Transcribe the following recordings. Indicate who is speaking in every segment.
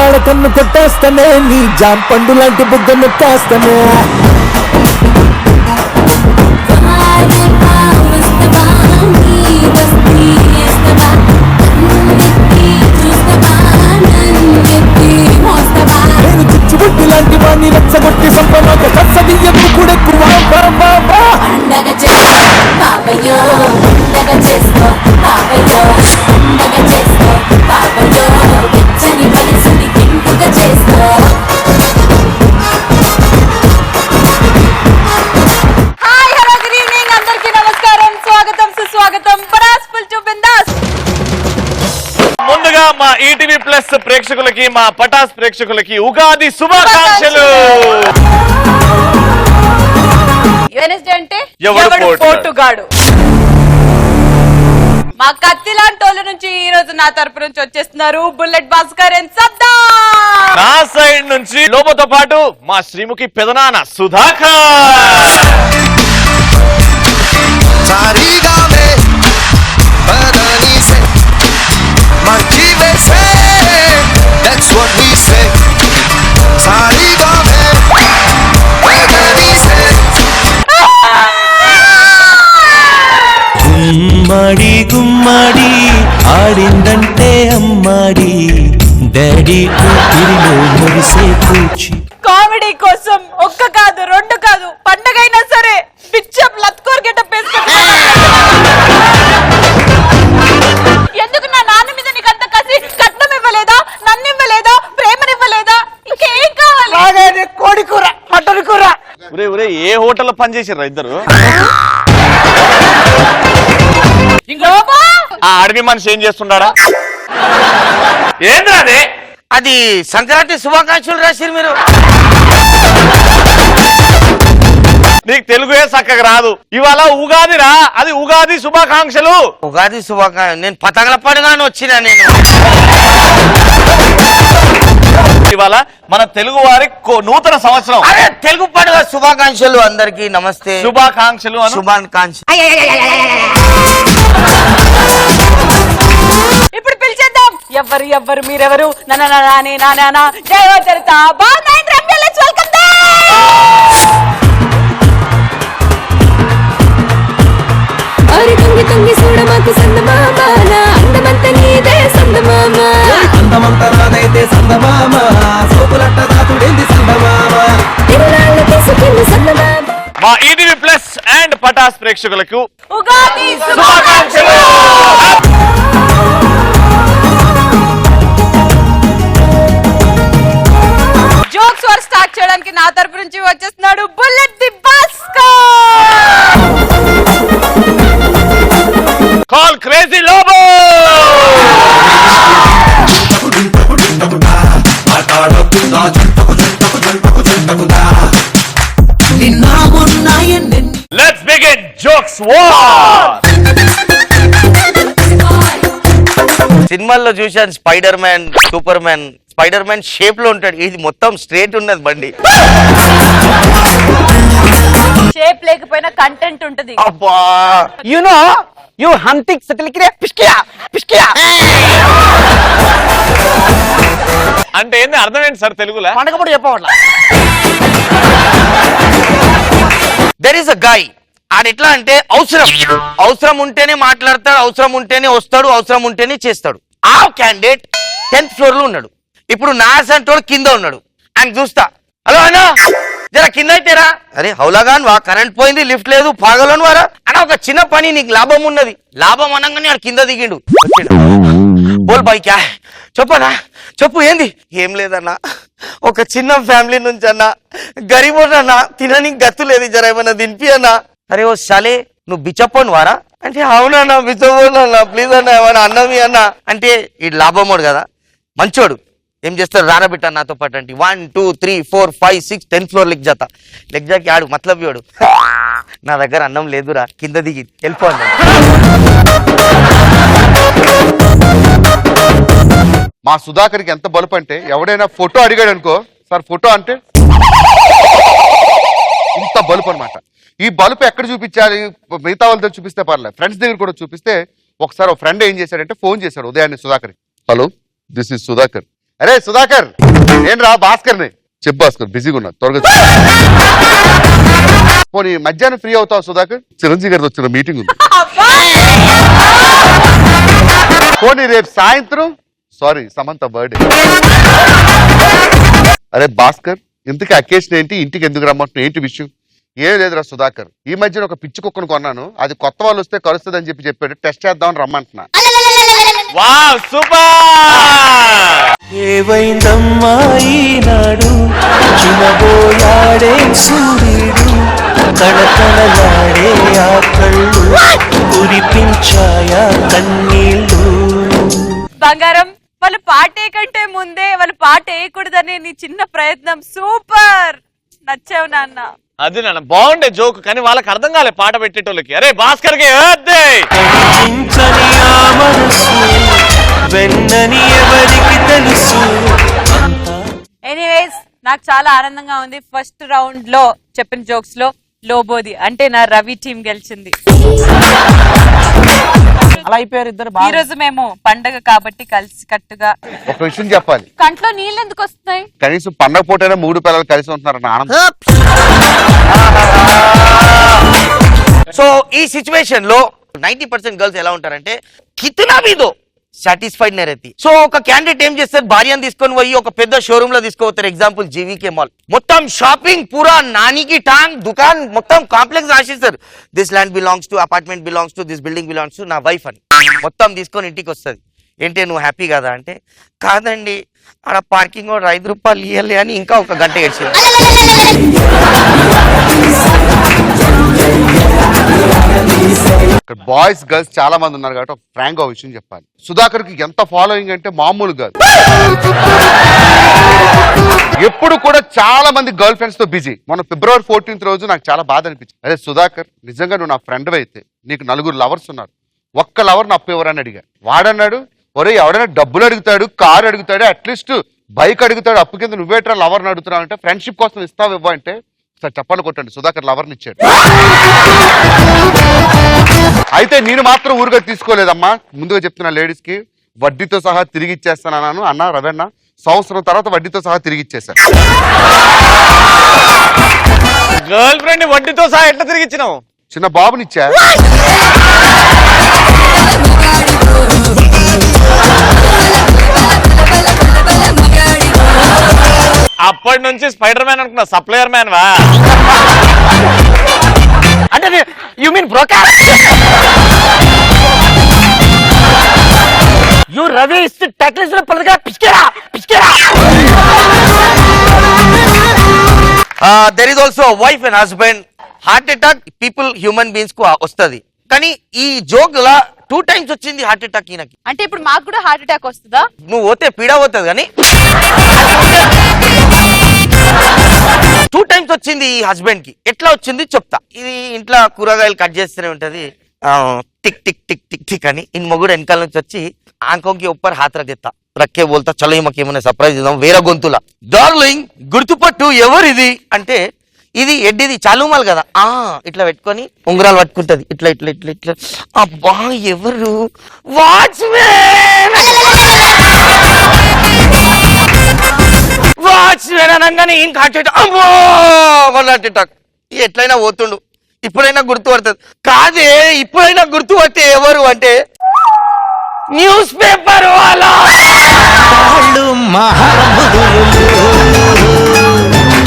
Speaker 1: కాడ కన్ను కొట్టేస్తానే నీ జాం పండు లాంటి బుగ్గ నొక్కేస్తానే నేను చుచ్చుబుట్టి లాంటి వాణ్ణి రెచ్చగొట్టి సంపనోక కసదియ్యకు కూడా
Speaker 2: మా ఈటీవీ ప్లస్ ప్రేక్షకులకి మా పటాస్ ప్రేక్షకులకి ఉగాది శుభాకాంక్షలు.
Speaker 3: అంటే పోటుగాడు మా కత్తి లాంటి వాళ్ళ నుంచి ఈ రోజు నా తరపు నుంచి వచ్చేస్తున్నారు బుల్లెట్ భాస్కర్ అండ్ సద్దా.
Speaker 2: నా సైడ్ నుంచి లోబోతో పాటు మా శ్రీముఖి పెదనాన్న Sudhakar.
Speaker 4: That's what we say. Sari gaame, badani se.
Speaker 1: గుమ్మడి గుమ్మడి ఆడిందంటే అమ్మాడి డాడీ ఊపిరిలో మురిసే కూచి.
Speaker 3: కామెడీ కోసం ఒక్క కాదు రెండు కాదు పండగైనా సరే పిచ్చప్ లత్కోర్ గెటప్ ఎందుకు నా నాన్న మీద నీకు అంత కసి? కట్నం ఇవ్వలేదా, నన్ను ఇవ్వలేదా, ప్రేమనివ్వలేదా, ఇంకేం కావాలి?
Speaker 5: కోడి కూర, మటన్ కూర.
Speaker 2: ఏ హోటల్లో పనిచేసారు ఇద్దరు? ఆ అడవి మనిషి ఏం చేస్తున్నాడా? ఏంద్రా అదే?
Speaker 5: అది సంక్రాంతి శుభాకాంక్షలు రాశారు మీరు.
Speaker 2: నీకు తెలుగే చక్కగా రాదు. ఇవాళ ఉగాదిరా, అది ఉగాది శుభాకాంక్షలు.
Speaker 5: ఉగాది శుభాకాంక్షలు. నేను పతంగల పండుగని వచ్చినా. నేను
Speaker 2: ఇవాళ మన తెలుగు వారి నూతన సంవత్సరం.
Speaker 5: అరే తెలుగు పండుగ శుభాకాంక్షలు అందరికి. నమస్తే.
Speaker 2: శుభాకాంక్షలు.
Speaker 5: శుభాకాంక్షలు.
Speaker 3: ఇప్పుడు పిలిచేద్దాం. ఎవ్వరు మీరెవరు? నానే నానా జయ చరిత వెల్కమ్.
Speaker 6: తుంగి తుంగి చూడమాకు సందమామ నా అందమంత నీదే సందమామ
Speaker 1: అందమంత నాదైతే సందమామ సోపులట్ట దాతుడేంది సందమామ
Speaker 6: తిరునాళ్ళు తీసుకెళ్ళి సందమామ.
Speaker 2: మా ఈటీవీ ప్లస్ అండ్ పటాస్ ప్రేక్షకులకు
Speaker 3: ఉగాది
Speaker 2: శుభాకాంక్షలు.
Speaker 3: జోక్స్ వర్ స్టార్ట్ చేయడానికి నా తరపు నుంచి వచ్చేస్తున్నాడు bullet the Bhaskar.
Speaker 2: Call crazy Lobo. Let's begin jokes war.
Speaker 5: సినిమాల్లో చూశాను spider man, super man. Spider man shape లో ఉంటాడు, ఇది మొత్తం స్ట్రేట్ ఉన్నది బండి.
Speaker 3: షేప్ లేకపోయినా కంటెంట్ ఉంటది.
Speaker 5: అబ్బా
Speaker 7: You know, you hunting satellite పిష్కియా పిష్కియా.
Speaker 2: అంటే ఏంది అర్థం ఏంటి సార్ తెలుగులో?
Speaker 7: పండగప్పుడు చెప్పవట్లా.
Speaker 5: There is a guy. ఆడెట్లా అంటే అవసరం ఉంటేనే మాట్లాడతాడు, అవసరం ఉంటేనే వస్తాడు, అవసరం ఉంటేనే చేస్తాడు. ఆ క్యాండిడేట్ 10th floor లో ఉన్నాడు. ఇప్పుడు నా సంటోడు కింద ఉన్నాడు. ఆయన చూస్తా, హలో అన్నా జర కింద అయితేరా. అరే హౌలాగాన్ వా, కరెంట్ పోయింది, లిఫ్ట్ లేదు, పాగలోని వారా అన్న, ఒక చిన్న పని, నీకు లాభం ఉన్నది. లాభం అనగానే ఆడు కింద దిగిండు. బోల్ బాయ్ క్యా, చెప్పనా చెప్పు. ఏంది? ఏం లేదన్నా, ఒక చిన్న ఫ్యామిలీ నుంచి అన్న, గరీబోడన్నా, తినని గత్తు లేదు, జర ఏమన్నా దింపి అన్నా. అరే ఓ సాలే, నువ్వు బిచ్చపోను వారా అంటే, అవునన్నా బిచ్చపోను అన్న, ప్లీజ్ అన్న ఏమన్నా అన్నమి అన్న అంటే, ఈ లాభమోడు కదా మంచోడు. ఏం చేస్తారు, రారా బిట్ట నాతో పాటు అంటే 1 2 3 4 5 6 10th floor లెక్ జాకి ఆడు మతలబ్ వాడు. నా దగ్గర అన్నం లేదురా, కింద దిగి వెళ్ళిపోండి.
Speaker 8: మా సుధాకర్కి ఎంత బలుపు అంటే, ఎవడైనా ఫోటో అడిగాడు అనుకో, సార్ ఫోటో అంటే ఇంత బలుపు అనమాట. ఈ బలుపు ఎక్కడ చూపించాలి? మిగతా వాళ్ళతో చూపిస్తే పర్లేదు, ఫ్రెండ్స్ దగ్గర కూడా చూపిస్తే. ఒకసారి ఒక ఫ్రెండ్ ఏం చేశాడంటే ఫోన్ చేశాడు ఉదయాన్నే Sudhakar. Hello, this is Sudhakar, అరే సుధాకర్ నేను రా భాస్కర్ని. చెప్పు భాస్కర్, బిజీగా ఉన్నా, త్వరగా చెప్పు. పోనీ మధ్యాహ్నం ఫ్రీ అవుతావు సుధాకర్? చిరంజీవి గారితో వచ్చిన మీటింగ్ ఉంది. పోనీ రేపు సాయంత్రం, సారీ సమంత బర్త్డే. అరే భాస్కర్, ఇంతకీ అకేషన్ ఏంటి, ఇంటికి ఎందుకు రమ్మంటున్నావు, ఏంటి విషయం? ఏం లేదురా సుధాకర్, ఈ మధ్యన ఒక పిచ్చి కుక్కను కొన్నాను, అది కొత్త వాళ్ళు వస్తే కలుస్తుంది అని చెప్పాడు, టెస్ట్ చేద్దామని రమ్మంటున్నా.
Speaker 2: Wow super.
Speaker 1: ఏవైందమ్మా ఈనాడు చినబోయాడే సూర్యుడు కళకళలాడే ఆ కళ్ళు కురిపించాయా కన్నీళ్ళు.
Speaker 3: బంగారం, వాళ్ళు పాటే కంటే ముందే వాళ్ళు పాట వేయకూడదనే నీ చిన్న ప్రయత్నం సూపర్, నచ్చావు నాన్న.
Speaker 2: అది నాన్న బాగుండే జోక్, కానీ వాళ్ళకి అర్థం కాలే పాట పెట్టేటోళ్ళకి. అరే భాస్కర్ కి
Speaker 1: కనిపించని ఆ మనసు వెన్నని ఎవరికి తెలుసు.
Speaker 3: ఎనీవేస్, నాకు చాలా ఆనందంగా ఉంది. ఫస్ట్ రౌండ్ లో చెప్పిన జోక్స్ లో లోబోది అంటే నా రవి టీం గెలిచింది.
Speaker 7: అలా అయిపోయారు ఇద్దరు
Speaker 3: ఈ రోజు మేము పండగ కాబట్టి కలిసి కట్టుగా.
Speaker 8: ఒక విషయం చెప్పాలి,
Speaker 3: కంట్లో నీళ్ళు ఎందుకు వస్తున్నాయి?
Speaker 8: కనీసం పండగ పూటైనా 3 పిల్లలు కలిసి ఉంటున్నారన్న ఆనందం.
Speaker 5: సో ఈ సిచ్యువేషన్ లో 90% గర్ల్స్ ఎలా ఉంటారంటే కితనా వీదో సాటిస్ఫైడ్ నే रहती. సో ఒక క్యాండిడేట్ ఏం చేస్తారు, భార్యను తీసుకొని పోయి ఒక పెద్ద షోరూమ్ లో తీసుకోతారు. ఎగ్జాంపుల్ జీవీకే మాల్, మొత్తం షాపింగ్ పూరా నానికి టాంగ్ దుకాన్ మొత్తం కాంప్లెక్స్ రాసిస్తారు. This land belongs to, apartment belongs to, this building belongs to నా వైఫ్ అని మొత్తం తీసుకొని ఇంటికి వస్తుంది. ఏంటి నువ్వు హ్యాపీ కదా అంటే, కాదండి ఆడ పార్కింగ్ 5 రూపాయలు ఇవ్వాలి అని ఇంకా ఒక గంట గడిచింది.
Speaker 8: బాయ్స్ గర్ల్స్ చాలా మంది ఉన్నారు కాబట్టి ఒక ఫ్రాంక్ విషయం చెప్పాలి. సుధాకర్ కి ఎంత ఫాలోయింగ్ అంటే మామూలు కాదు. ఎప్పుడు కూడా చాలా మంది గర్ల్ ఫ్రెండ్స్ తో బిజీ. మొన్న February 14th రోజు నాకు చాలా బాధ అనిపించింది. అదే సుధాకర్, నిజంగా నువ్వు నా ఫ్రెండ్ అయితే నీకు 4 లవర్స్ ఉన్నారు, ఒక్క లవర్ అప్పు ఎవరని అడిగా. వాడన్నాడు, ఒరే ఎవడైనా డబ్బులు అడుగుతాడు, కారు అడుగుతాడు, అట్లీస్ట్ బైక్ అడుగుతాడు, అప్పు కింద నువ్వేట్రా లవర్ని అడుగుతున్నావు అంటే, ఫ్రెండ్షిప్ కోసం ఇస్తావు ఇవ్వ అంటే సార్ చెప్పండి కొట్టండి, సుధాకర్ లవర్ని ఇచ్చాడు. అయితే నేను మాత్రం ఊరుగా తీసుకోలేదమ్మా. ముందుగా చెప్తున్నా లేడీస్ కి, వడ్డీతో సహా తిరిగి ఇచ్చేస్తాను అన్న రవెన్న. సంవత్సరం తర్వాత వడ్డీతో సహా తిరిగి ఇచ్చేసాను.
Speaker 2: గర్ల్ ఫ్రెండ్ వడ్డీతో సహా ఎట్లా తిరిగి ఇచ్చినావు?
Speaker 8: చిన్న బాబునిచ్చా.
Speaker 2: అప్పటి నుంచి స్పైడర్ మ్యాన్ అనుకున్నా, సప్లయర్ మ్యాన్ వా
Speaker 7: అంటే you mean broker. You Ravi is techniques లో పలగా పిస్కెరా పిస్కెరా.
Speaker 5: There is also wife and husband. Heart attack people human beings కు వస్తుంది, కానీ ఈ జోక్ లా 2 times వచ్చింది హార్ట్ అటాక్ ఈయనకి.
Speaker 3: అంటే ఇప్పుడు మాకు కూడా హార్ట్ అటాక్ వస్తుందా?
Speaker 5: నువ్వు పోతే పీడ పోతుంది, కానీ 2 times వచ్చింది ఈ హస్బెండ్ కి. ఎట్లా వచ్చింది చెప్తా. ఇది ఇంట్లో కూరగాయలు కట్ చేస్తూనే ఉంటది, tick tick tick tick tick అని. ఇన్ మొగుడు వెనకాల నుంచి వచ్చి ఆంకోకి ఉప్పర్ హాత్ రకెత్తా రక్కే బోల్తా, చలో ఈమెకి ఏమైనా సర్ప్రైజ్ ఇద్దాం వేరే గొంతులా. డార్లింగ్ గుర్తుపట్టు ఎవరిది అంటే, ఇది ఎడ్డిది చాలుమాల్ కదా, ఇట్లా పెట్టుకొని ఉంగరాలు పట్టుకుంటది, ఇట్లా ఇట్లా ఇట్లా ఇట్లా. అబ్బా ఎవరు? వాచ్మెన్. వాచ్మెన్ అనగానే ఇంకా హార్ట్ అటాక్. ఎట్లయినా పోతుండు, ఇప్పుడైనా గుర్తుపడుతుంది. కాదే ఇప్పుడైనా గుర్తుపడితే ఎవరు అంటే, న్యూస్ పేపర్ వాళ్ళ.
Speaker 1: వాళ్ళు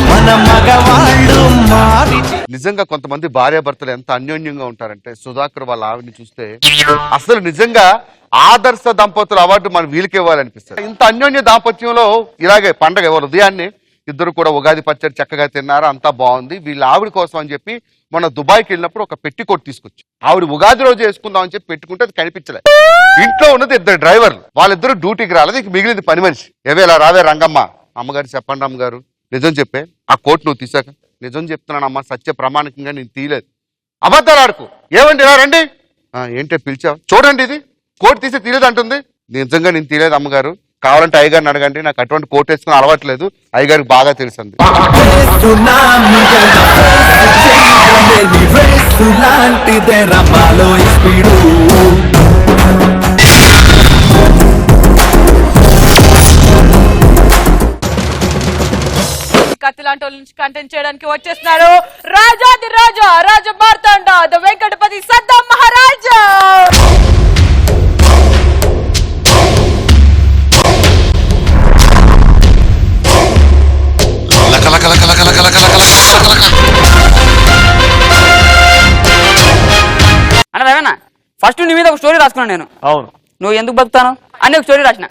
Speaker 1: మన మగవాళ్ళు మారి.
Speaker 8: నిజంగా కొంతమంది భార్యాభర్తలు ఎంత అన్యోన్యంగా ఉంటారంటే, సుధాకర్ వాళ్ళ ఆవిడని చూస్తే అసలు నిజంగా ఆదర్శ దంపతుల అవార్డు మనం వీళ్ళకి ఇవ్వాలనిపిస్తుంది. ఇంత అన్యోన్య దాంపత్యంలో ఇలాగే పండగ ఉదయాన్నే ఇద్దరు కూడా ఉగాది పచ్చడి చక్కగా తిన్నారు, అంతా బాగుంది. వీళ్ళ ఆవిడ కోసం అని చెప్పి మన దుబాయ్కి వెళ్ళినప్పుడు ఒక పెట్టికోట్ తీసుకొచ్చి ఆవిడ ఉగాది రోజు వేసుకుందాం అని చెప్పి పెట్టుకుంటే అది కనిపించలేదు. ఇంట్లో ఉన్నది 2 డ్రైవర్లు, వాళ్ళిద్దరు డ్యూటీకి రాలేదు, ఇంక మిగిలింది పని మనిషి. ఏవేలా రావే రంగమ్మ. అమ్మగారు చెప్పండి అమ్మగారు, నిజం చెప్పే ఆ కోట్ నువ్వు తీసాక. నిజం చెప్తున్నానమ్మా, సత్య ప్రమాణికంగా నేను తీయలేదు. అబద్ధాలు ఆడుకు. ఏమండి ఇలా రండి. ఏంటో పిలిచావు, చూడండి ఇది కోట్ తీసి తీయలేదు అంటుంది. నిజంగా నేను తీయలేదు అమ్మగారు, కావాలంటే అయ్యగారిని అడగండి, నాకు అటువంటి కోట్ వేసుకుని అలవాట్లేదు, అయ్యగారికి బాగా తెలుసు అంది.
Speaker 1: లాంటిదే రమాలో స్పీడు.
Speaker 3: ఇలాంటి వాళ్ళ నుంచి కంటెంట్ చేయడానికి వచ్చేస్తున్నారు రాజాది రాజా రాజ మార్తాండ ద వెంకటపతి సద్దాం మహారాజా.
Speaker 7: అన్న రవేనా ఫస్ట్ నీ మీద ఒక స్టోరీ రాసుకున్నాను నేను.
Speaker 2: అవును.
Speaker 7: నువ్వు ఎందుకు బతుకుతాను అని ఒక స్టోరీ రాసిన.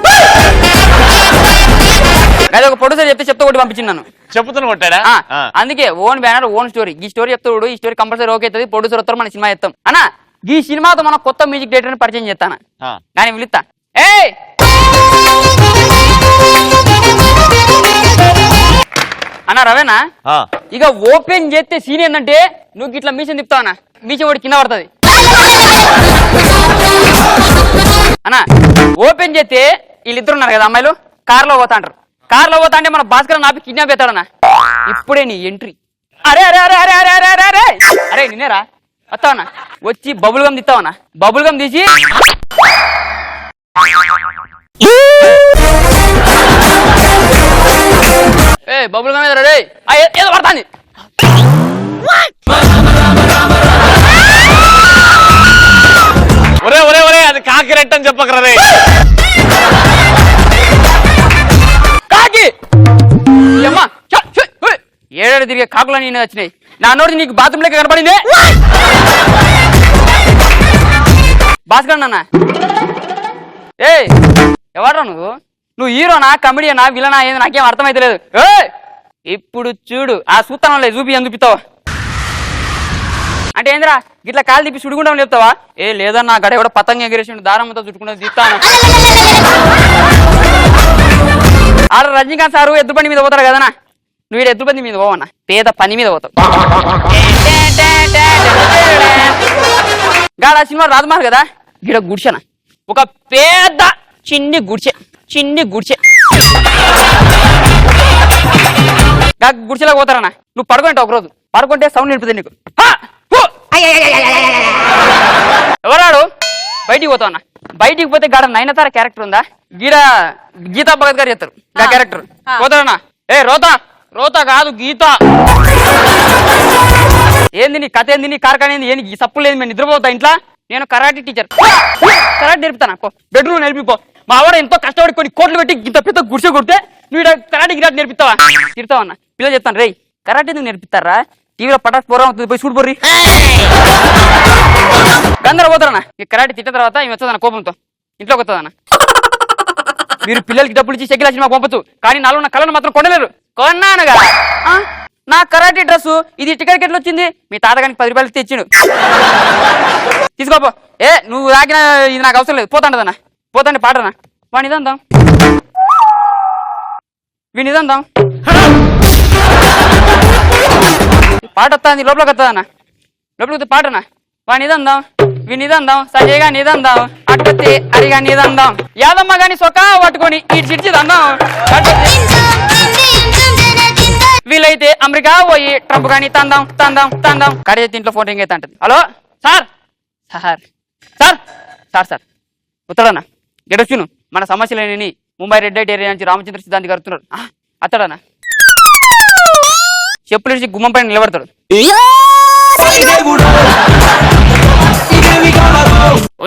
Speaker 7: అదే ఒక ప్రొడ్యూసర్ చెప్తే ఒకటి పంపించిన్నాను.
Speaker 2: చెప్పుతున్నా కొట్టాడా?
Speaker 7: అందుకే ఓన్ బ్యానర్ ఓన్ స్టోరీ. ఈ స్టోరీ చెప్తాడు, ఈ స్టోరీ కంపల్సరీ ఓకే అవుతుంది, ప్రొడ్యూసర్ వస్తారు, మన సినిమా చేస్తాం అన్న. ఈ సినిమాతో మనం కొత్త మ్యూజిక్ డైరెక్టర్ ని పరిచయం చేస్తాను కానీ పిలుస్తా. అన్న రవేనా ఇక ఓపెన్ చేస్తే సీన్ ఏంటంటే నువ్వు ఇట్లా మీషన్ తిప్పుతావు అన్న, మీషన్ ఒకటి కింద పడుతుంది అన్న. ఓపెన్ చేస్తే వీళ్ళిద్దరు ఉన్నారు కదా అమ్మాయిలు, కార్లో పోతా అంటారు. కార్లో పోతా అంటే మన భాస్కర్ నాపి కిడ్నాప్ చేస్తాడన్నా. ఇప్పుడే నీ ఎంట్రీ. అరే అరే అరే అరే అరే అరే అరే అరే అరే నిన్నేరా వస్తావన్నా, వచ్చి బబుల్ గమ్ తీస్తావన్నా. బబుల్ గమ్ తీసి బబుల్ గమ్ రే ఏదో పడుతుంది.
Speaker 2: ఒరే ఒరే ఒరే అది కాకి రెట్ అని చెప్పకరా రే.
Speaker 7: కాకి అమ్మా ఏడాది తిరిగే కాకులని నేను వచ్చినాయి. నా నోటి నీకు బాత్రూమ్ లెక్క కనపడింది. భాస్కర్ అన్న ఎవరా నువ్వు? నువ్వు హీరోనా కమెడియనా విలనా ఏంది నాకేం అర్థమైతే లేదు. ఇప్పుడు చూడు ఆ సూత్రం లేదు చూపి ఎందుకు చూపిస్తావా అంటే ఏందిరా ఇట్లా కాలు తిప్పి చుడుకుంటాం చెప్తావా? లేదన్నా గడ కూడా పతంగ ఎగిరేసి దారంతో చుట్టుకుంటా తీస్తాను. ఆడ రజనీకాంత్ సారు ఎద్దు బండి మీద పోతారు కదనా, నువ్వు ఎద్దు బండి మీద పోవన్నా, పేద పని మీద పోతావు. గాడ సినిమా రాజమార్ కదా, గిడ గుడిసెన ఒక పేద చిన్ని గుడిసె గుడిసెలకు పోతారన్నా. నువ్వు పడుకుంటావు ఒకరోజు, పడుకుంటే సౌండ్ నిలుపుతుంది నీకు. ఎవరాడు? బయటికి పోతావు అన్న. బయటికి పోతే గాడ నయనతార క్యారెక్టర్ ఉందా, గీడ గీతా భగత్ గారు చెప్తారు ఆ క్యారెక్టర్. పోతారన్నా రోత కాదు గీత. ఏంది నీ కథ, ఏంది నీ కార్ఖాన, ఏంది ఈ సప్పులు ఏంది, మేము నిద్రపోతా ఇంట్లో. నేను కరాటే టీచర్, కరాటే నేర్పుతాను. బెడ్రూమ్ నేర్పిపో. మా ఆవిడ ఎంతో కష్టపడి కొన్ని కోట్లు పెట్టి ఇంత పెద్ద గుడిసె కొడితే నువ్వు కరాటే గిరాటే నేర్పిస్తావా? తిడతావా అన్న. పిల్లలు చెప్తాను రే కరాటే ఎందుకు నేర్పిస్తారా, టీవీలో పటాస్ పోరా అవుతుంది, పోయి చూడు పోర్రి. అందరూ పోతారన్నా. ఈ కరాటే తిట్టిన తర్వాత ఈమె వచ్చేదన్న కోపంతో ఇంట్లోకి వస్తుందన్న. మీరు పిల్లలకి డబ్బులు ఇచ్చి చెక్కిల సినిమా పంపచ్చు, కానీ నాలో ఉన్న కళను మాత్రం కొనలేరు. కొన్నానుగా నా కరాటే డ్రెస్ ఇది టికెట్ ఎట్లా వచ్చింది? మీ తాతగానికి 10 రూపాయలు తెచ్చిండు, తీసుకోపో. నువ్వు తాకిన ఇది నాకు అవసరం లేదు, పోతాండదన్నా. పోతాండి పాటనా వానిదందాం వీనిదందాం పాట వస్తుంది లోపలికి వస్తుందన్న. లోపలికి పాటనా వానిదందాం వీనిదందాం సజయ్గా నిదందాం అట్టతే అరిగా నిదందాం యాదమ్మ గాని సొక్క పట్టుకొని ఇటు చిడిచిదందాం. వీలైతే అమెరికా పోయి ట్రంప్ గాని తందాం తందాం తందాం. కడే ఇంట్లో ఫోన్ రింగ్ అయితే అంటది. Hello sir sir sir sir sir ఉత్తడన్నా గెడొచ్చును మన సమస్యలేని ముంబై రెడ్ లైట్ ఏరియా నుంచి రామచంద్ర సిద్ధాంతి గారుతున్నారు. అత్తడన్నా చెప్పులు ఇచ్చి గుమ్మం పైన నిలబడతాడు.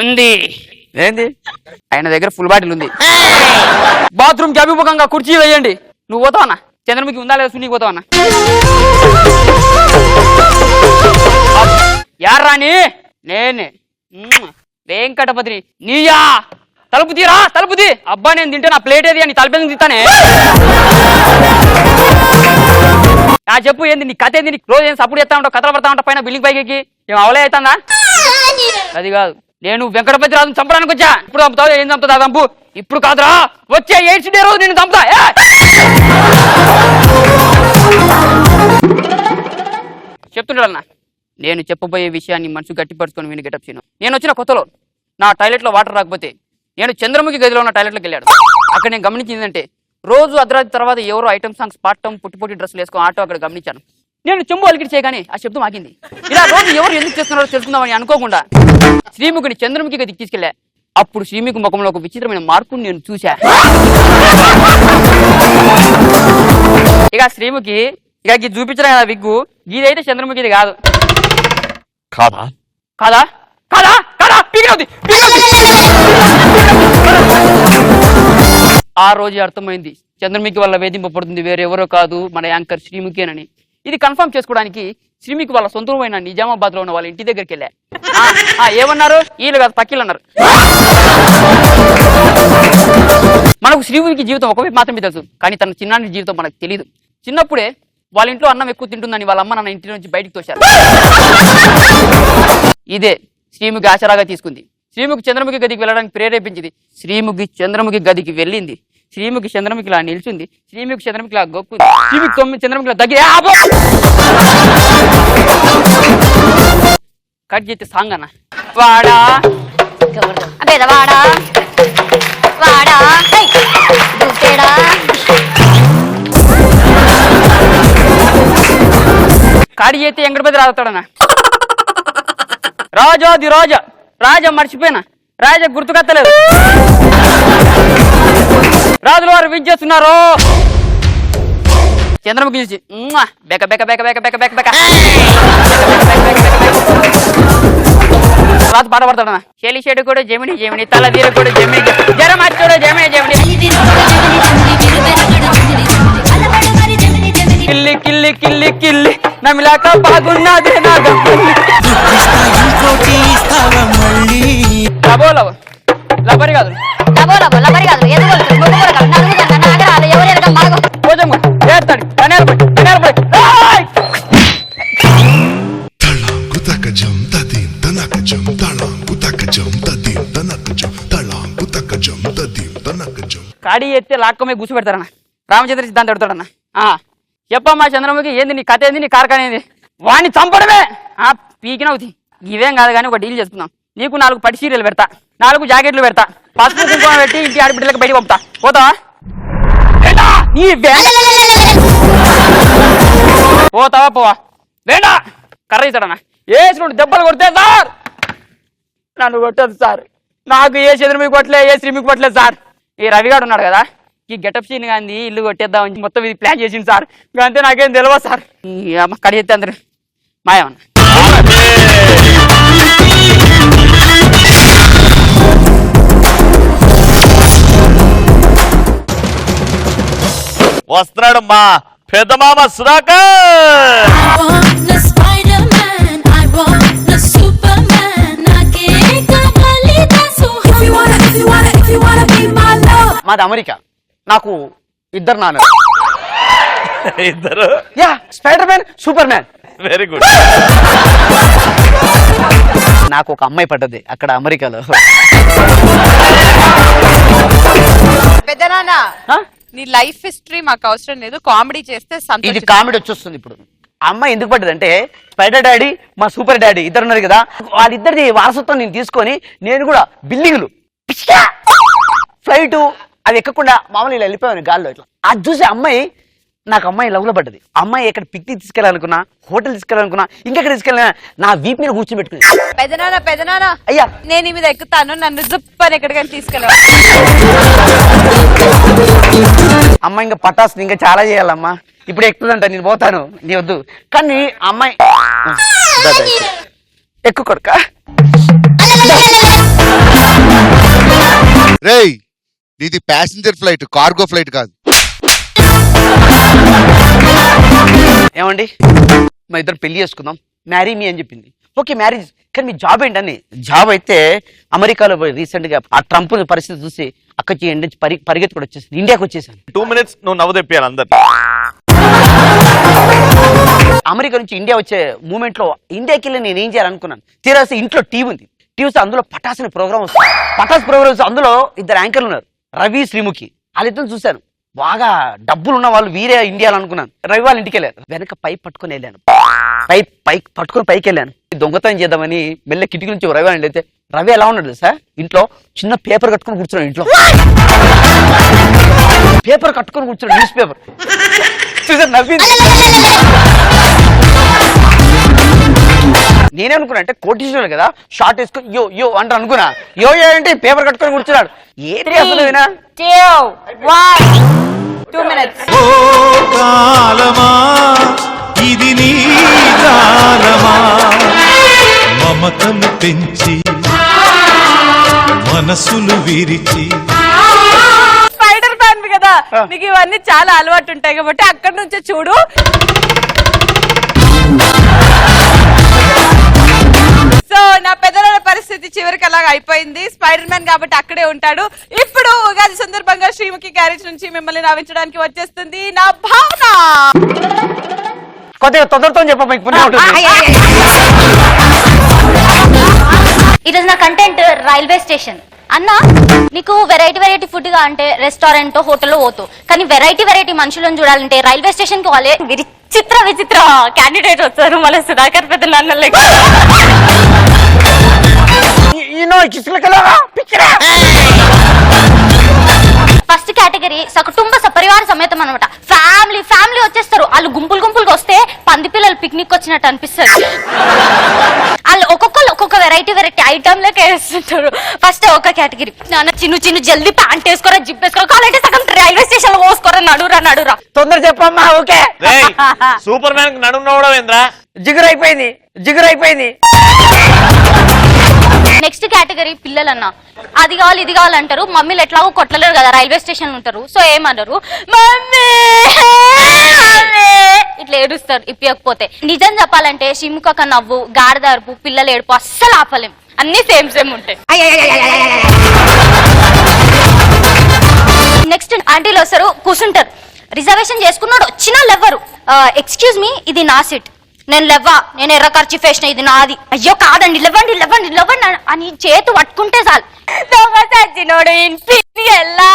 Speaker 7: ఉంది ఏంది ఆయన దగ్గర ఫుల్ బాటిల్ ఉంది. బాత్రూమ్ కి అభిముఖంగా కుర్చీ వేయండి. నువ్వు పోతావన్నా, చంద్రముఖి ఉందా లేదా సునీకి పోతావన్నా. యారాని నేనే వెంకటపతిని. నీయా తలుపు తీరా తలుపు తీ. అబ్బా నేను తింటే నా ప్లేట్ ఏది అని తలుపు తింటానే. నా చెప్పు ఏంది నీ కథ ఏంది? నీకు రోజు ఏం సపోర్ట్ చేస్తా ఉంటావు, కథలు పడతా ఉంటావు పైన బిల్డింగ్ పైకి. ఏం అవలే అవుతుందా? అది కాదు, నేను వెంకటపతి రాజుని చంపడానికి వచ్చా. ఇప్పుడు చంపుతావు, ఏం చంపుతా చంపు. ఇప్పుడు కాదురా, వచ్చే 8th డే రోజు నేను చంపుతా. చెప్తుంటాడన్నా. నేను చెప్పబోయే విషయాన్ని మనసు గట్టిపరుచుకొని విని గెటప్ చేయను. నేను వచ్చిన కొత్తలో నా టాయిలెట్లో వాటర్ రాకపోతే నేను చంద్రముఖి గదిలో ఉన్న టాయిలెట్లోకి వెళ్ళాడు. అక్కడ నేను గమనించింది ఏంటంటే రోజు అర్ధరాత్రి తర్వాత ఎవరో ఐటమ్ సాంగ్స్ పాడటం, పుట్టి పుట్టి డ్రెస్సులు వేసుకొని ఆటో అక్కడ గమనించాను. నేను చెంబు అలికిడి చేయగానే ఆ శబ్దం ఆగింది. ఇలా రోజు ఎవరు ఎందుకు చేస్తున్నారో తెలుసుకుందామని అనుకోకుండా శ్రీముఖిని చంద్రముఖి గదికి తీసుకెళ్లా. అప్పుడు శ్రీముఖి ముఖంలో ఒక విచిత్రమైన మార్పుని నేను చూశా. ఇక శ్రీముఖి ఇక ఇది చూపించిన కదా విగ్గు గీదైతే చంద్రముఖిది కాదు.
Speaker 2: కాదా?
Speaker 7: కాదా కాదా కాదా పీకినవుద్ది, పీకినవుద్ది. ఆ రోజు అర్థమైంది చంద్రముఖి వల్ల వేధింపబడుతుంది వేరెవరో కాదు మన యాంకర్ శ్రీముఖేనని. ఇది కన్ఫర్మ్ చేసుకోవడానికి శ్రీముఖి వాళ్ళ సొంతమైన నిజామాబాద్ లో ఉన్న వాళ్ళ ఇంటి దగ్గరికి వెళ్ళా. ఏమన్నారు? వీళ్ళు కాదు పక్కిలు అన్నారు. మనకు శ్రీముఖి జీవితం ఒకవైపు మాత్రమే తెలుసు, కానీ తన చిన్నాని జీవితం మనకు తెలియదు. చిన్నప్పుడే వాళ్ళ ఇంట్లో అన్నం ఎక్కువ తింటుందని వాళ్ళ అమ్మ నాన్న ఇంటి నుంచి బయటికి తోశారు. ఇదే శ్రీముఖి ఆసరాగా తీసుకుంది. శ్రీముఖి చంద్రముఖి గదికి వెళ్ళడానికి ప్రేరేపించింది. శ్రీముఖి చంద్రముఖి గదికి వెళ్ళింది. శ్రీముఖి చంద్రముఖిలా నిల్చుంది. శ్రీముఖి చంద్రముఖిలా గొక్కుంది. శ్రీముఖి చంద్రముఖిలా దగ్గర కట్ చేస్తే సాంగ్ అన్న. వాడా
Speaker 6: వాడా వాడా
Speaker 7: కాడి చేస్తే ఎంగడిపతి రాస్తాడన్న. రాజాది రాజా రాజా మర్చిపోయినా, రాజా గుర్తుకత్తలేదు. రాజుల వారు వించేస్తున్నారు. చంద్రముఖి నుంచి బెక బెక బెక బెక బెక బెక బెక రాజు పాట పడతాడన్న. చెలి చెడు కూడా జమిని జమిని, తల తీరు కూడా జమిని, జరమచ్చుడు జమిని జమిని, కిల్లి కిల్లి కిల్లి కిల్లి నమిలాక బాగున్నది నాగ. లబో లబో లబరి కాదు, కొంచెం ఏస్తాడు ధనియాల పొడి, ధనియాల పొడి.
Speaker 4: తళాంకు తకజం తదీం తనకజం తళాంకు తకజం తదీం తనకజం తళాంకు తకజం తదీం తనకజం.
Speaker 7: కాడి ఎత్తే లాక్కమే గుసి పెడతారన్న. రామచంద్ర సిద్ధాంతం పెడతాడన్న. చెప్పమ్మా చంద్రముఖి, ఏంది నీ కథ, ఏంది నీ కార్ఖానేది? వాడిని చంపడమే. పీకినవుతి ఇవేం కాదు కానీ ఒక డీల్ చేసుకుందాం. నీకు 4 పట్టు చీరలు పెడతా, 4 జాకెట్లు పెడతా, పసుపు కుంకుమ పెట్టి ఇంటి ఆడబిడ్డలకు బయట పంపుతా. పోతావా? పోతావా పోవా? వేడా కర్ర ఇస్తాడన్నా. ఏసుడు దెబ్బలు కొడితే సార్ నన్ను కొట్టదు సార్. నాకు ఏ చంద్రముఖి కొట్టలేదు, ఏ శ్రీముఖి కొట్టలేదు సార్. ఈ రవిగాడు ఉన్నాడు కదా, ఈ గెటప్ సీన్ కానీ ఇల్లు కొట్టేద్దామని మొత్తం ఇది ప్లాన్ చేసింది సార్. అంతే నాకేం తెలియదు సార్. అమ్మ కడి చేస్తే అందరు మాయమన్న.
Speaker 2: వస్తున్నాడు మా పెద్ద మామ సుధాకర్.
Speaker 5: మాది అమెరికా. నాకు 2 నాన్న.
Speaker 2: ఇద్దరు?
Speaker 5: Yeah, spider man, super man.
Speaker 2: Very good.
Speaker 5: నాకు ఒక అమ్మాయి పడ్డది అక్కడ అమెరికాలో.
Speaker 3: పెద్దనాన్న నీ లైఫ్ హిస్టరీ మాకు అవసరం లేదు, కామెడీ చేస్తే
Speaker 5: ఇది కామెడీ వచ్చేస్తుంది. ఇప్పుడు అమ్మాయి ఎందుకు పడ్డదంటే, స్పైడర్ డాడీ మా సూపర్ డాడీ ఇద్దరు ఉన్నారు కదా, వాళ్ళిద్దరిది వారసత్వం నేను తీసుకొని నేను కూడా బిల్డింగ్లు ఫ్లైట్ అవి ఎక్కకుండా మామూలు ఇలా వెళ్ళిపోయాను గాల్లో. ఇట్లా అది చూసి అమ్మాయి లవ్ లో పడ్డది. అమ్మాయి ఎక్కడ పిక్నిక్ తీసుకెళ్ళాలనుకున్నా, హోటల్ తీసుకెళ్ళాలనుకున్నా, ఇంకెక్కడ తీసుకెళ్ళినా నా వీప్ మీద కూర్చొని పెట్టుకుని,
Speaker 3: పెదనాన్న
Speaker 5: అయ్యా
Speaker 3: నేను మీద ఎక్కుతాను, నన్ను జుప్పని ఎక్కడికైనా తీసుకెళ్ళాలి.
Speaker 5: అమ్మాయి ఇంకా పటాస్ ఇంకా చాలా చేయాలమ్మా. ఇప్పుడు ఎక్కుతుందంట, నేను పోతాను, నీ వద్దు. కానీ అమ్మాయి ఎక్కువ కొడుక.
Speaker 8: రేయ్, ఇది ప్యాసింజర్ ఫ్లైట్, కార్గో ఫ్లైట్ కాదు.
Speaker 5: ఏమండి, మా ఇద్దరు పెళ్లి చేసుకుందాం, మ్యారీ మీ అని చెప్పింది. ఓకే మ్యారేజ్, కానీ మీ జాబ్ ఏంటని. జాబ్ అయితే అమెరికాలో పోయి రీసెంట్ గా ఆ ట్రంప్ పరిస్థితి చూసి అక్కడికి నుంచి పరిగెత్తి కూడా వచ్చేసాను, ఇండియాకి వచ్చేసాను.
Speaker 2: 2 minutes నువ్వు నవ్వు తెప్పియాలి అందరు.
Speaker 5: అమెరికా నుంచి ఇండియా వచ్చే మూమెంట్ లో ఇండియాకి వెళ్ళి నేను ఏం చేయాలనుకున్నాను. తీరాసి ఇంట్లో టీవీ ఉంది, టీవీ అందులో పటాస్ అనే ప్రోగ్రామ్ వస్తుంది. పటాస్ ప్రోగ్రామ్స్ అందులో 2 యాంకర్లు ఉన్నారు, రవి శ్రీముఖి. వాళ్ళిద్దరు చూశాను, బాగా డబ్బులు ఉన్న వాళ్ళు వీరే ఇండియాలో అనుకున్నాను. రవి వాళ్ళ ఇంటికి వెళ్ళాను, వెనక పైప్ పట్టుకుని వెళ్ళాను, పైకి పట్టుకుని పైకి వెళ్ళాను. దొంగతనం చేద్దామని మెల్ల కిటికీ నుంచి రవి అని వెళ్తే, రవి ఎలా ఉన్నాడు సార్, ఇంట్లో చిన్న పేపర్ కట్టుకుని కూర్చున్నాడు. ఇంట్లో పేపర్ కట్టుకుని కూర్చున్నాడు, న్యూస్ పేపర్ చూసారు, నవ్వింది. నేనే అనుకున్నా అంటే కోటీశ్వరుడు కదా, షార్ట్ వేసుకొని యో యో అంటారు అనుకున్నా. యో యో అంటే పేపర్ కట్టుకొని కూర్చున్నాడు. ఏంటి అసలు వినా
Speaker 3: 2 minutes.
Speaker 1: ఓ కాలమా ఇది నీ కాలమా మమతలు పెంచి మనసులు విరిచి
Speaker 3: స్పైడర్ మ్యాన్ కదా, నీకు ఇవన్నీ చాలా అలవాటు ఉంటాయి కాబట్టి అక్కడి నుంచే చూడు. సో నా పెద్దల పరిస్థితి చివరికి అలాగ అయిపోయింది. స్పైడర్ మ్యాన్ కాబట్టి అక్కడే ఉంటాడు. ఇప్పుడు ఉగాది సందర్భంగా శ్రీముఖి గ్యారేజ్ నుంచి మిమ్మల్ని నవ్వించడానికి వచ్చేస్తుంది నా భావన.
Speaker 5: కొద్దిగా తొందరతో చెప్ప
Speaker 9: ఈరోజు నా కంటెంట్ రైల్వే స్టేషన్. అన్న నీకు వెరైటీ వెరైటీ ఫుడ్ గా అంటే రెస్టారెంట్ హోటల్లో పోతావు, కానీ వెరైటీ వెరైటీ మనుషులను చూడాలంటే రైల్వే స్టేషన్ కి వాళ్ళే విచిత్ర విచిత్ర క్యాండిడేట్ వస్తారు. మళ్ళీ సుధాకర్ పెద్ద నాన్న ఫస్ట్ కేటగిరీ సకుటుంబ సపరివార సమేతం అనమాట. ఫ్యామిలీ ఫ్యామిలీ వచ్చేస్తారు. వాళ్ళు గుంపులు గుంపులుగా వస్తే పంది పిల్లలు పిక్నిక్ వచ్చినట్టు అనిపిస్తుంది. వాళ్ళు ఒక్కొక్కరు ఒక్కొక్క వెరైటీ వెరైటీ ఐటమ్ లెక్క వేస్తుంటారు. ఫస్ట్ ఒక కేటగిరీ నాన్న చిన్న చిన్న జల్దీ ప్యాంట్ వేసుకోరా జిప్ వేసుకోరా కావాలంటే సగం రైల్వే స్టేషన్ లో పోసుకోరా నడురా
Speaker 5: తొందర చెప్పమ్మా. ఓకే
Speaker 2: సూపర్ మ్యాన్ నడుము నవ్వడం ఏంద్రా?
Speaker 5: జిగురు అయిపోయింది.
Speaker 9: నెక్స్ట్ కేటగిరీ పిల్లలన్నా అది కావాలి ఇది కావాలంటారు. మమ్మీలు ఎట్లాగో కొట్టలేరు కదా, రైల్వే స్టేషన్ ఉంటారు. సో ఏమన్నారు మమ్మీ ఇట్లా ఏడుస్తారు ఇప్పకపోతే. నిజం చెప్పాలంటే షిముక నవ్వు గాడిదరుపు పిల్లలు ఏడుపు అస్సలు ఆపలేం. అన్ని సేమ్ ఉంటాయి. నెక్స్ట్ ఆంటీలు వస్తారు కూర్చుంటారు. రిజర్వేషన్ చేసుకున్నాడు వచ్చినా లేవ్వరు. ఎక్స్క్యూజ్ మీ ఇది నా సీట్, నేను ఎర్ర ఖర్చు వేసిన ఇది నాది. అయ్యో కాదండి లేవండి అని చేతు పట్టుకుంటే చాలు చచ్చినోడు ఇంటికి వెళ్ళా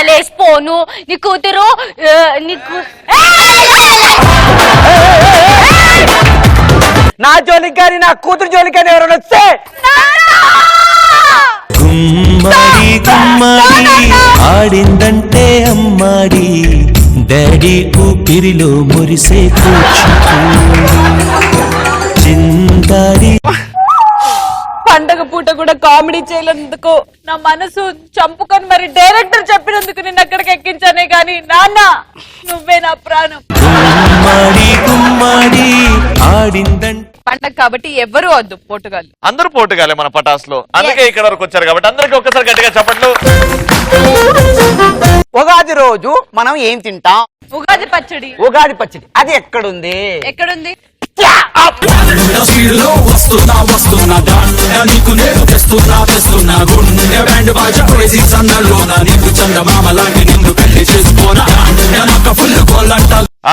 Speaker 9: లేసిపోను నీ కూతురు నీకు
Speaker 5: నా జోలికి కానీ నా కూతురు జోలికి కానీ ఎవరైనా వస్తే
Speaker 1: గుమ్మడి గుమ్మడి ఆడిందంటే అమ్మాడి డాడీ ఊపిరిలో మురిసే చిందాడి.
Speaker 3: పండగ పూట కూడా కామెడీ చేయలేందుకు నా మనసు చంపుకొని మరి డైరెక్టర్ చెప్పినందుకు నిన్ను అక్కడికి ఎక్కించానే గాని నాన్న నువ్వే నా ప్రాణం.
Speaker 1: గుమ్మడి ఆడిందంటే
Speaker 3: పండగ కాబట్టి ఎవరు వద్దు పోటుగాళ్ళు.
Speaker 2: అందరూ పోటుగాలే మన పటాస్ లో, అందుకే ఇక్కడ వరకు వచ్చారు కాబట్టి అందరికి ఒక్కసారి గట్టిగా చెప్పట్లు.
Speaker 5: ఉగాది రోజు మనం ఏం తింటాం?
Speaker 3: ఉగాది పచ్చడి.
Speaker 5: ఉగాది పచ్చడి అది ఎక్కడుంది?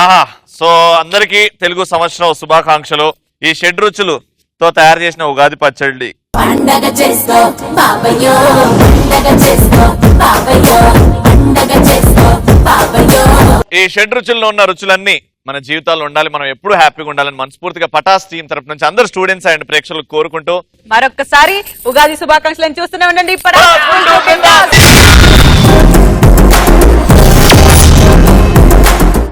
Speaker 2: ఆహా, సో అందరికి తెలుగు సంవత్సరం శుభాకాంక్షలు. ఈ షెడ్ రుచులతో తయారు చేసిన ఉగాది పచ్చడి
Speaker 6: పండగ చేసుకో బాబయ్యో, పండగ చేసుకో బాబయ్యో, పండగ చేసుకో బాబయ్యో.
Speaker 2: ఈ షెడ్ రుచుల్లో ఉన్న రుచులన్నీ మన జీవితాల్లో ఉండాలి, మనం ఎప్పుడు హ్యాపీగా ఉండాలని మనస్ఫూర్తిగా పటాస్ టీం తరపు నుంచి అందరు స్టూడెంట్స్ అండ్ ప్రేక్షకులు కోరుకుంటూ
Speaker 3: మరొక్కసారి ఉగాది శుభాకాంక్షలను చూస్తూనే ఉండండి.